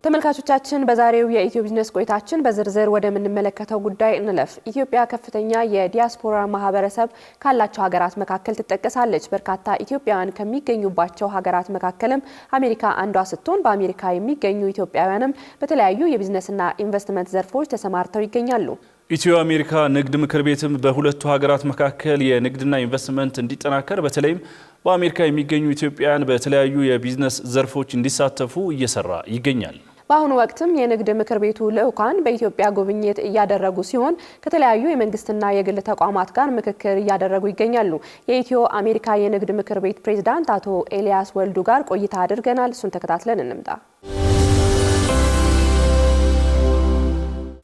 ተመልካቾቻችን በዛሬው የኢትዮ ቢዝነስ ቆይታችን በዝርዝር ወደ ምንመለከተው ጉዳይ እንለፍ። ኢትዮጵያ ከፍተኛ የዲያስፖራ ማህበረሰብ ካላቸው ሀገራት መካከል ትጠቀሳለች። በርካታ ኢትዮጵያውያን ከሚገኙባቸው ሀገራት መካከልም አሜሪካ አንዷ ስትሆን በአሜሪካ የሚገኙ ኢትዮጵያውያንም በተለያዩ የቢዝነስና ኢንቨስትመንት ዘርፎች ተሰማርተው ይገኛሉ። ኢትዮ አሜሪካ ንግድ ምክር ቤትም በሁለቱ ሀገራት መካከል የንግድና ኢንቨስትመንት እንዲጠናከር በተለይም በአሜሪካ የሚገኙ ኢትዮጵያውያን በተለያዩ የቢዝነስ ዘርፎች እንዲሳተፉ እየሰራ ይገኛል። በአሁኑ ወቅትም የንግድ ምክር ቤቱ ልዑካን በኢትዮጵያ ጉብኝት እያደረጉ ሲሆን ከተለያዩ የመንግስትና የግል ተቋማት ጋር ምክክር እያደረጉ ይገኛሉ። የኢትዮ አሜሪካ የንግድ ምክር ቤት ፕሬዝዳንት አቶ ኤልያስ ወልዱ ጋር ቆይታ አድርገናል። እሱን ተከታትለን እንምጣ።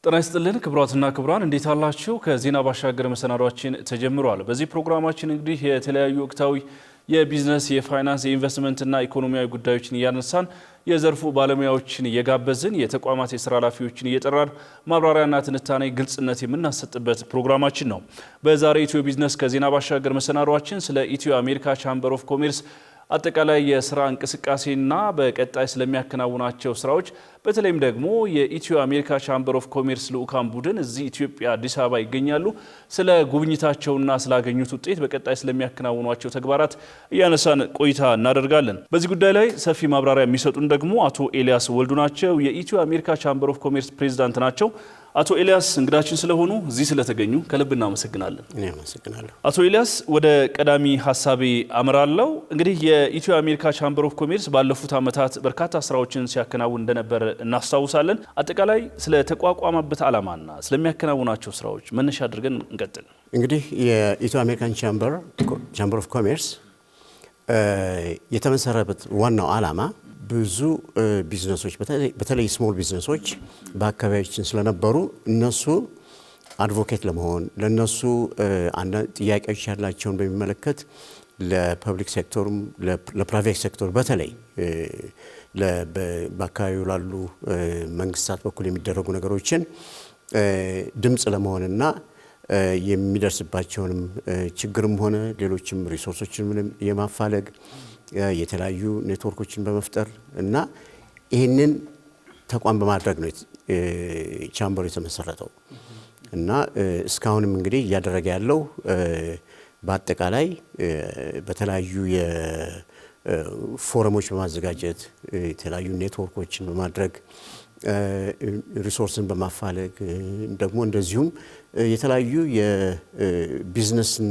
ጤና ይስጥልን ክቡራትና ክቡራን፣ እንዴት አላችሁ? ከዜና ባሻገር መሰናዷችን ተጀምሯል። በዚህ ፕሮግራማችን እንግዲህ የተለያዩ ወቅታዊ የቢዝነስ፣ የፋይናንስ፣ የኢንቨስትመንትና ኢኮኖሚያዊ ጉዳዮችን እያነሳን የዘርፉ ባለሙያዎችን እየጋበዝን የተቋማት የስራ ኃላፊዎችን እየጠራን ማብራሪያና ትንታኔ ግልጽነት የምናሰጥበት ፕሮግራማችን ነው። በዛሬ ኢትዮ ቢዝነስ ከዜና ባሻገር መሰናዷችን ስለ ኢትዮ አሜሪካ ቻምበር ኦፍ ኮሜርስ አጠቃላይ የስራ እንቅስቃሴና በቀጣይ ስለሚያከናውናቸው ስራዎች በተለይም ደግሞ የኢትዮ አሜሪካ ቻምበር ኦፍ ኮሜርስ ልዑካን ቡድን እዚህ ኢትዮጵያ አዲስ አበባ ይገኛሉ። ስለ ጉብኝታቸውና ስላገኙት ውጤት በቀጣይ ስለሚያከናውኗቸው ተግባራት እያነሳን ቆይታ እናደርጋለን። በዚህ ጉዳይ ላይ ሰፊ ማብራሪያ የሚሰጡን ደግሞ አቶ ኤልያስ ወልዱ ናቸው። የኢትዮ አሜሪካ ቻምበር ኦፍ ኮሜርስ ፕሬዝዳንት ናቸው። አቶ ኤልያስ እንግዳችን ስለሆኑ እዚህ ስለተገኙ ከልብ እናመሰግናለን። እኔ አመሰግናለሁ። አቶ ኤልያስ ወደ ቀዳሚ ሐሳቤ አመራለሁ። እንግዲህ የኢትዮ አሜሪካ ቻምበር ኦፍ ኮሜርስ ባለፉት ዓመታት በርካታ ስራዎችን ሲያከናውን እንደነበር እናስታውሳለን። አጠቃላይ ስለ ተቋቋመበት ዓላማና ስለሚያከናውናቸው ስራዎች መነሻ አድርገን እንቀጥል። እንግዲህ የኢትዮ አሜሪካን ቻምበር ኦፍ ኮሜርስ የተመሰረተበት ዋናው ዓላማ ብዙ ቢዝነሶች በተለይ ስሞል ቢዝነሶች በአካባቢያችን ስለነበሩ እነሱ አድቮኬት ለመሆን ለነሱ አንዳንድ ጥያቄዎች ያላቸውን በሚመለከት ለፐብሊክ ሴክተሩም ለፕራይቬት ሴክተር በተለይ በአካባቢው ላሉ መንግስታት በኩል የሚደረጉ ነገሮችን ድምጽ ለመሆንና የሚደርስባቸውንም ችግርም ሆነ ሌሎችም ሪሶርሶችን የማፋለግ የተለያዩ ኔትወርኮችን በመፍጠር እና ይህንን ተቋም በማድረግ ነው ቻምበሩ የተመሰረተው እና እስካሁንም እንግዲህ እያደረገ ያለው በአጠቃላይ በተለያዩ የፎረሞች በማዘጋጀት የተለያዩ ኔትወርኮችን በማድረግ ሪሶርስን በማፋለግ ደግሞ እንደዚሁም የተለያዩ የቢዝነስን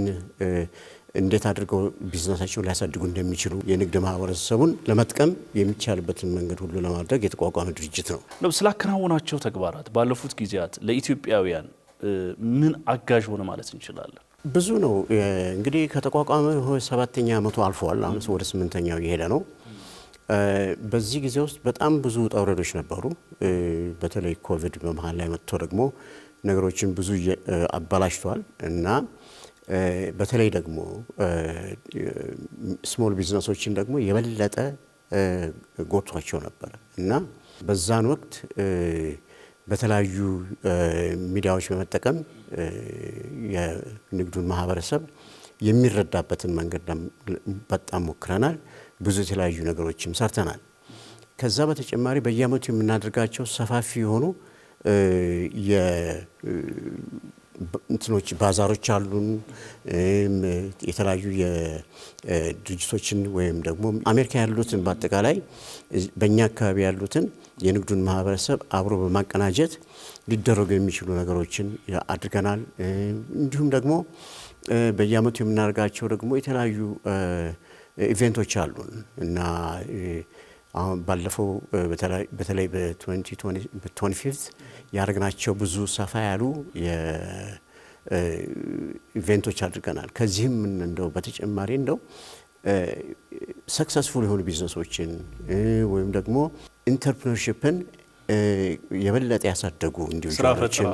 እንዴት አድርገው ቢዝነሳቸውን ሊያሳድጉ እንደሚችሉ የንግድ ማህበረሰቡን ለመጥቀም የሚቻልበትን መንገድ ሁሉ ለማድረግ የተቋቋመ ድርጅት ነው። ስላከናወናቸው ተግባራት ባለፉት ጊዜያት ለኢትዮጵያውያን ምን አጋዥ ሆነ ማለት እንችላለን? ብዙ ነው። እንግዲህ ከተቋቋመ 7ኛ ዓመቱ አልፏል። አሁን ወደ 8ኛው እየሄደ ነው። በዚህ ጊዜ ውስጥ በጣም ብዙ ውጣ ውረዶች ነበሩ። በተለይ ኮቪድ በመሃል ላይ መጥቶ ደግሞ ነገሮችን ብዙ አበላሽቷል እና በተለይ ደግሞ ስሞል ቢዝነሶችን ደግሞ የበለጠ ጎቷቸው ነበር እና በዛን ወቅት በተለያዩ ሚዲያዎች በመጠቀም የንግዱን ማህበረሰብ የሚረዳበትን መንገድ በጣም ሞክረናል። ብዙ የተለያዩ ነገሮችም ሰርተናል። ከዛ በተጨማሪ በየዓመቱ የምናደርጋቸው ሰፋፊ የሆኑ እንትኖች ባዛሮች አሉን። የተለያዩ የድርጅቶችን ወይም ደግሞ አሜሪካ ያሉትን በአጠቃላይ በእኛ አካባቢ ያሉትን የንግዱን ማህበረሰብ አብሮ በማቀናጀት ሊደረጉ የሚችሉ ነገሮችን አድርገናል። እንዲሁም ደግሞ በየዓመቱ የምናደርጋቸው ደግሞ የተለያዩ ኢቨንቶች አሉን እና አሁን ባለፈው በተለይ በ25 ያደረግናቸው ብዙ ሰፋ ያሉ ኢቨንቶች አድርገናል። ከዚህም እንደው በተጨማሪ እንደው ሰክሰስፉል የሆኑ ቢዝነሶችን ወይም ደግሞ ኢንተርፕረነርሺፕን የበለጠ ያሳደጉ ኢንዲቪጁዋሎችን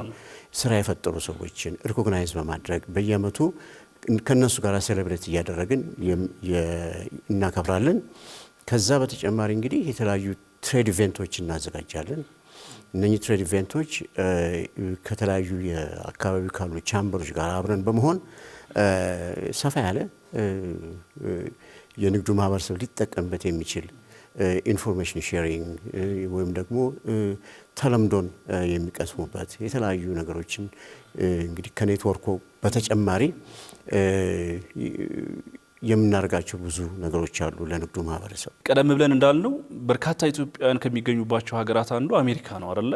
ስራ የፈጠሩ ሰዎችን ሪኮግናይዝ በማድረግ በየዓመቱ ከነሱ ጋር ሴሌብሬት እያደረግን እናከብራለን። ከዛ በተጨማሪ እንግዲህ የተለያዩ ትሬድ ኢቨንቶች እናዘጋጃለን። እነኚህ ትሬድ ኢቨንቶች ከተለያዩ የአካባቢ ካሉ ቻምበሮች ጋር አብረን በመሆን ሰፋ ያለ የንግዱ ማህበረሰብ ሊጠቀምበት የሚችል ኢንፎርሜሽን ሼሪንግ ወይም ደግሞ ተለምዶን የሚቀስሙበት የተለያዩ ነገሮችን እንግዲህ ከኔትወርኩ በተጨማሪ የምናደርጋቸው ብዙ ነገሮች አሉ ለንግዱ ማህበረሰብ። ቀደም ብለን እንዳልነው በርካታ ኢትዮጵያውያን ከሚገኙባቸው ሀገራት አንዱ አሜሪካ ነው አይደለ?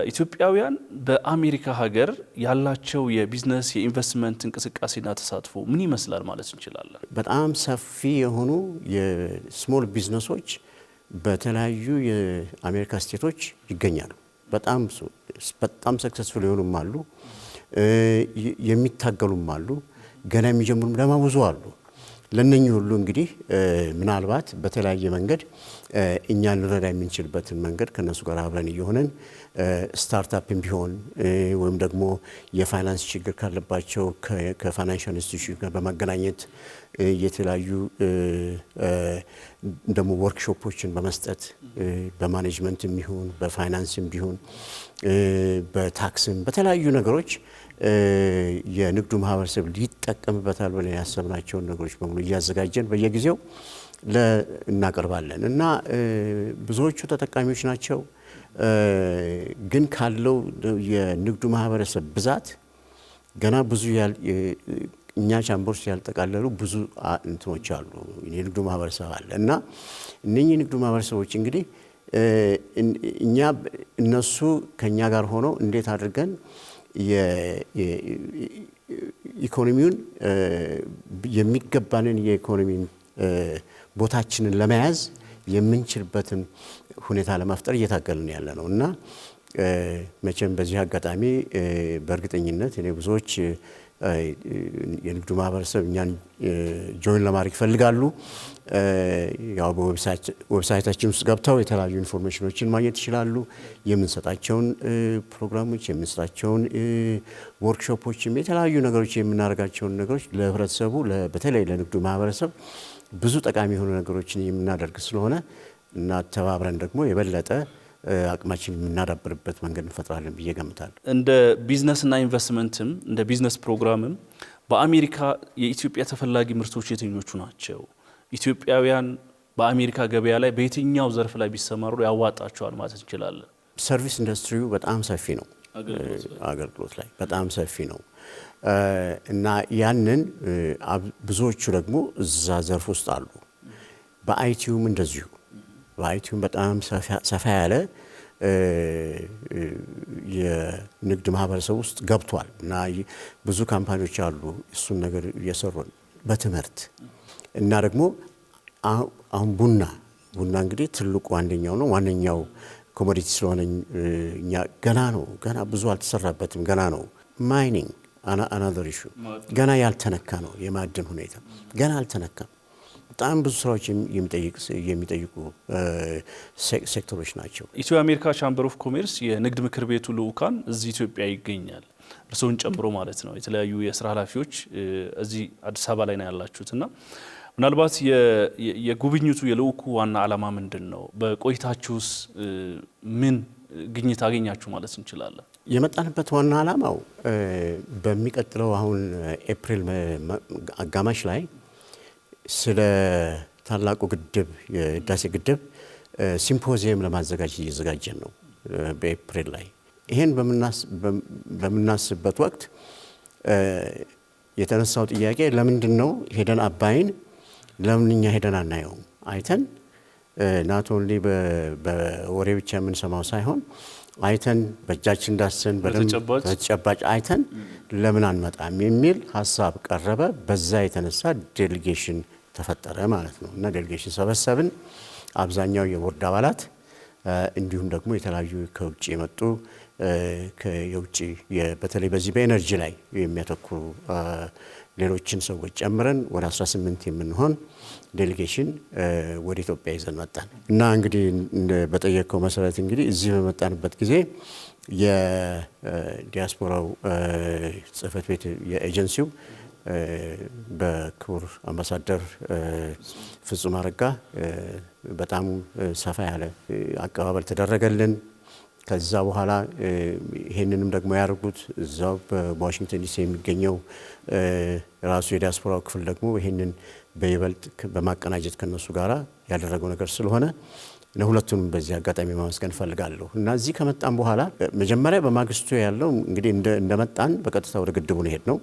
ኢትዮጵያውያን በአሜሪካ ሀገር ያላቸው የቢዝነስ የኢንቨስትመንት እንቅስቃሴና ተሳትፎ ምን ይመስላል ማለት እንችላለን? በጣም ሰፊ የሆኑ የስሞል ቢዝነሶች በተለያዩ የአሜሪካ ስቴቶች ይገኛሉ። በጣም ሰክሰስፉል የሆኑም አሉ፣ የሚታገሉም አሉ፣ ገና የሚጀምሩም ደግሞ ብዙ አሉ። ለነኚህ ሁሉ እንግዲህ ምናልባት በተለያየ መንገድ እኛ ልንረዳ የምንችልበትን መንገድ ከነሱ ጋር አብረን እየሆነን ስታርታፕም ቢሆን ወይም ደግሞ የፋይናንስ ችግር ካለባቸው ከፋይናንሻል ኢንስቲትዩሽን ጋር በማገናኘት የተለያዩ ደግሞ ወርክሾፖችን በመስጠት በማኔጅመንትም ቢሆን በፋይናንስም ቢሆን በታክስም በተለያዩ ነገሮች የንግዱ ማህበረሰብ ሊጠቀምበታል ብለን ያሰብናቸውን ነገሮች በሙሉ እያዘጋጀን በየጊዜው እናቀርባለን እና ብዙዎቹ ተጠቃሚዎች ናቸው። ግን ካለው የንግዱ ማህበረሰብ ብዛት ገና ብዙ እኛ ቻምበርስ ያልጠቃለሉ ብዙ እንትኖች አሉ፣ የንግዱ ማህበረሰብ አለ እና እነኚህ የንግዱ ማህበረሰቦች እንግዲህ እነሱ ከኛ ጋር ሆነው እንዴት አድርገን የኢኮኖሚውን የሚገባንን የኢኮኖሚ ቦታችንን ለመያዝ የምንችልበትን ሁኔታ ለመፍጠር እየታገልን ያለ ነው እና መቼም በዚህ አጋጣሚ በእርግጠኝነት እኔ ብዙዎች የንግዱ ማህበረሰብ እኛን ጆይን ለማድረግ ይፈልጋሉ። ያው በዌብሳይታችን ውስጥ ገብተው የተለያዩ ኢንፎርሜሽኖችን ማግኘት ይችላሉ። የምንሰጣቸውን ፕሮግራሞች፣ የምንሰጣቸውን ወርክሾፖችም የተለያዩ ነገሮች የምናደርጋቸውን ነገሮች ለህብረተሰቡ በተለይ ለንግዱ ማህበረሰብ ብዙ ጠቃሚ የሆኑ ነገሮችን የምናደርግ ስለሆነ እና ተባብረን ደግሞ የበለጠ አቅማችን የምናዳብርበት መንገድ እንፈጥራለን ብዬ ገምታለሁ። እንደ ቢዝነስና ኢንቨስትመንትም እንደ ቢዝነስ ፕሮግራምም በአሜሪካ የኢትዮጵያ ተፈላጊ ምርቶች የትኞቹ ናቸው? ኢትዮጵያውያን በአሜሪካ ገበያ ላይ በየትኛው ዘርፍ ላይ ቢሰማሩ ያዋጣቸዋል ማለት እንችላለን? ሰርቪስ ኢንዱስትሪው በጣም ሰፊ ነው። አገልግሎት ላይ በጣም ሰፊ ነው እና ያንን ብዙዎቹ ደግሞ እዛ ዘርፍ ውስጥ አሉ። በአይቲዩም እንደዚሁ በአይቲዩም በጣም ሰፋ ያለ የንግድ ማህበረሰብ ውስጥ ገብቷል እና ብዙ ካምፓኒዎች አሉ እሱን ነገር እየሰሩ በትምህርት እና ደግሞ አሁን ቡና እንግዲህ ትልቁ ዋነኛው ኮሞዲቲ ስለሆነ እኛ ገና ብዙ አልተሰራበትም። ገና ነው። ማይኒንግ አናዘር ኢሹ ገና ያልተነካ ነው። የማዕድን ሁኔታ ገና አልተነካም። በጣም ብዙ ስራዎች የሚጠይቁ ሴክተሮች ናቸው። ኢትዮ አሜሪካ ቻምበር ኦፍ ኮሜርስ የንግድ ምክር ቤቱ ልዑካን እዚህ ኢትዮጵያ ይገኛል፣ እርስዎን ጨምሮ ማለት ነው። የተለያዩ የስራ ኃላፊዎች እዚህ አዲስ አበባ ላይ ነው ያላችሁትና ምናልባት የጉብኝቱ የልዑኩ ዋና ዓላማ ምንድን ነው? በቆይታችሁስ ምን ግኝት አገኛችሁ ማለት እንችላለን? የመጣንበት ዋና ዓላማው በሚቀጥለው አሁን ኤፕሪል አጋማሽ ላይ ስለ ታላቁ ግድብ የህዳሴ ግድብ ሲምፖዚየም ለማዘጋጀት እየዘጋጀን ነው በኤፕሪል ላይ። ይሄን በምናስብበት ወቅት የተነሳው ጥያቄ ለምንድን ነው ሄደን አባይን ለምን እኛ ሄደን አናየውም? አይተን ናት ኦንሊ በወሬ ብቻ የምንሰማው ሳይሆን አይተን በእጃችን ዳሰን በተጨባጭ አይተን ለምን አንመጣም የሚል ሀሳብ ቀረበ። በዛ የተነሳ ዴሊጌሽን ተፈጠረ ማለት ነው እና ዴሊጌሽን ሰበሰብን። አብዛኛው የቦርድ አባላት እንዲሁም ደግሞ የተለያዩ ከውጭ የመጡ የውጭ በተለይ በዚህ በኤነርጂ ላይ የሚያተኩሩ ሌሎችን ሰዎች ጨምረን ወደ 18 የምንሆን ዴሊጌሽን ወደ ኢትዮጵያ ይዘን መጣን እና እንግዲህ በጠየቀው መሰረት እንግዲህ እዚህ በመጣንበት ጊዜ የዲያስፖራው ጽህፈት ቤት የኤጀንሲው በክቡር አምባሳደር ፍጹም አረጋ በጣም ሰፋ ያለ አቀባበል ተደረገልን። ከዛ በኋላ ይሄንንም ደግሞ ያደርጉት እዛው በዋሽንግተን ዲሲ የሚገኘው ራሱ የዲያስፖራው ክፍል ደግሞ ይሄንን በይበልጥ በማቀናጀት ከነሱ ጋራ ያደረገው ነገር ስለሆነ ለሁለቱንም በዚህ አጋጣሚ ማመስገን ፈልጋለሁ። እና እዚህ ከመጣን በኋላ መጀመሪያ በማግስቱ ያለው እንግዲህ እንደመጣን በቀጥታ ወደ ግድቡ ነው ሄድነው።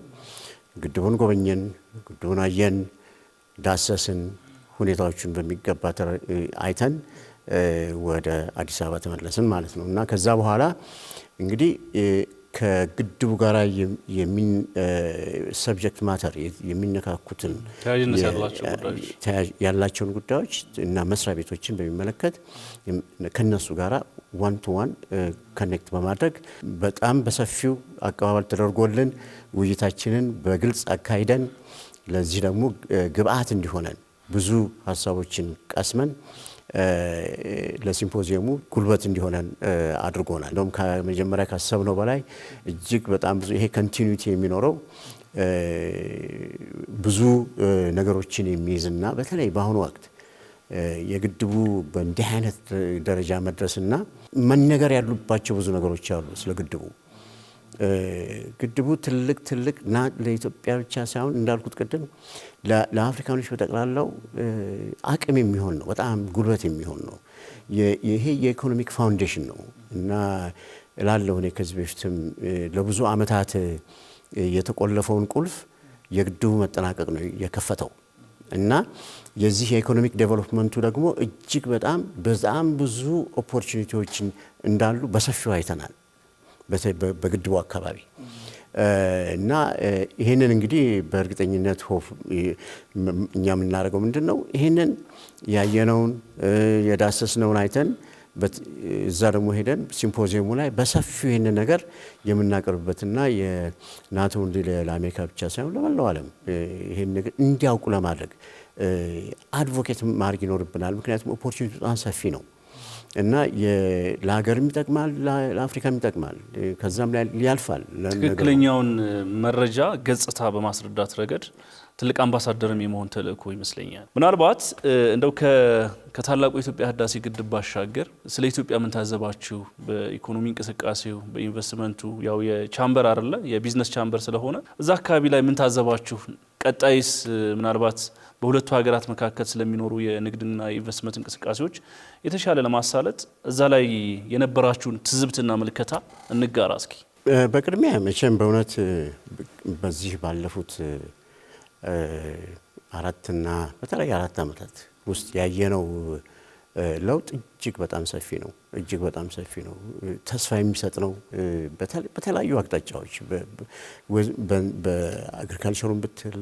ግድቡን ጎበኘን፣ ግድቡን አየን፣ ዳሰስን፣ ሁኔታዎቹን በሚገባ አይተን ወደ አዲስ አበባ ተመለስን ማለት ነው። እና ከዛ በኋላ እንግዲህ ከግድቡ ጋር ሰብጀክት ማተር የሚነካኩትን ያላቸውን ጉዳዮች እና መስሪያ ቤቶችን በሚመለከት ከነሱ ጋር ዋን ቱ ዋን ኮኔክት በማድረግ በጣም በሰፊው አቀባበል ተደርጎልን ውይይታችንን በግልጽ አካሂደን ለዚህ ደግሞ ግብአት እንዲሆነን ብዙ ሀሳቦችን ቀስመን ለሲምፖዚየሙ ጉልበት እንዲሆነን አድርጎናል። እንደውም ከመጀመሪያ ካሰብነው በላይ እጅግ በጣም ብዙ ይሄ ኮንቲኒዩቲ የሚኖረው ብዙ ነገሮችን የሚይዝና በተለይ በአሁኑ ወቅት የግድቡ በእንዲህ አይነት ደረጃ መድረስና መነገር ያሉባቸው ብዙ ነገሮች አሉ። ስለ ግድቡ ትልቅ ለኢትዮጵያ ብቻ ሳይሆን እንዳልኩት ቅድም ለአፍሪካኖች በጠቅላላው አቅም የሚሆን ነው፣ በጣም ጉልበት የሚሆን ነው። ይሄ የኢኮኖሚክ ፋውንዴሽን ነው እና ላለው እኔ ከዚህ በፊትም ለብዙ ዓመታት የተቆለፈውን ቁልፍ የግድቡ መጠናቀቅ ነው የከፈተው እና የዚህ የኢኮኖሚክ ዴቨሎፕመንቱ ደግሞ እጅግ በጣም ብዙ ኦፖርቹኒቲዎችን እንዳሉ በሰፊው አይተናል በግድቡ አካባቢ እና ይሄንን እንግዲህ በእርግጠኝነት እኛ የምናደርገው ምንድነው ይሄንን ያየነውን የዳሰስነውን አይተን እዛ ደግሞ ሄደን ሲምፖዚየሙ ላይ በሰፊው ይሄንን ነገር የምናቀርብበትና የናቶን ለአሜሪካ ብቻ ሳይሆን ለመላው ዓለም ይሄን ነገር እንዲያውቁ ለማድረግ አድቮኬት ማድረግ ይኖርብናል። ምክንያቱም ኦፖርቹኒቲ በጣም ሰፊ ነው እና ለሀገርም ይጠቅማል፣ ለአፍሪካም ይጠቅማል፣ ከዛም ላይ ያልፋል። ትክክለኛውን መረጃ ገጽታ በማስረዳት ረገድ ትልቅ አምባሳደርም የመሆን ተልእኮ ይመስለኛል። ምናልባት እንደው ከታላቁ የኢትዮጵያ ህዳሴ ግድብ ባሻገር ስለ ኢትዮጵያ ምን ታዘባችሁ? በኢኮኖሚ እንቅስቃሴው፣ በኢንቨስትመንቱ ያው የቻምበር አይደለ የቢዝነስ ቻምበር ስለሆነ እዛ አካባቢ ላይ ምን ታዘባችሁ? ቀጣይስ ምናልባት በሁለቱ ሀገራት መካከል ስለሚኖሩ የንግድና የኢንቨስትመንት እንቅስቃሴዎች የተሻለ ለማሳለጥ እዛ ላይ የነበራችሁን ትዝብትና ምልከታ እንጋራ እስኪ። በቅድሚያ መቼም በእውነት በዚህ ባለፉት በተለይ አራት ዓመታት ውስጥ ያየነው ለውጥ እጅግ በጣም ሰፊ ነው። ተስፋ የሚሰጥ ነው። በተለያዩ አቅጣጫዎች በአግሪካልቸሩም ብትል፣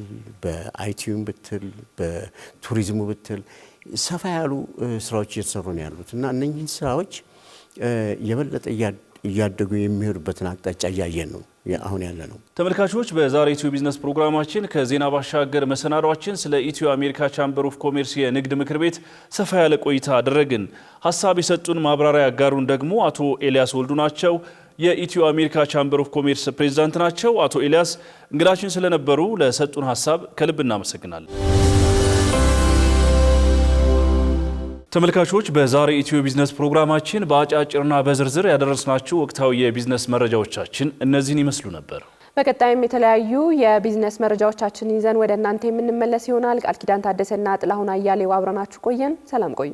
በአይቲዩም ብትል፣ በቱሪዝሙ ብትል ሰፋ ያሉ ስራዎች እየተሰሩ ነው ያሉት እና እነኚህን ስራዎች የበለጠ እያደጉ የሚሄዱበትን አቅጣጫ እያየን ነው አሁን ያለ ነው። ተመልካቾች በዛሬ ኢትዮ ቢዝነስ ፕሮግራማችን ከዜና ባሻገር መሰናዷችን ስለ ኢትዮ አሜሪካ ቻምበር ኦፍ ኮሜርስ የንግድ ምክር ቤት ሰፋ ያለ ቆይታ አደረግን። ሀሳብ የሰጡን ማብራሪያ ያጋሩን ደግሞ አቶ ኤልያስ ወልዱ ናቸው። የኢትዮ አሜሪካ ቻምበር ኦፍ ኮሜርስ ፕሬዝዳንት ናቸው። አቶ ኤልያስ እንግዳችን ስለነበሩ ለሰጡን ሀሳብ ከልብ እናመሰግናለን። ተመልካቾች በዛሬ ኢትዮ ቢዝነስ ፕሮግራማችን በአጫጭርና በዝርዝር ያደረስናችሁ ወቅታዊ የቢዝነስ መረጃዎቻችን እነዚህን ይመስሉ ነበር። በቀጣይም የተለያዩ የቢዝነስ መረጃዎቻችን ይዘን ወደ እናንተ የምንመለስ ይሆናል። ቃል ኪዳን ታደሰና ጥላሁን አያሌው አብረናችሁ ቆየን። ሰላም ቆዩ።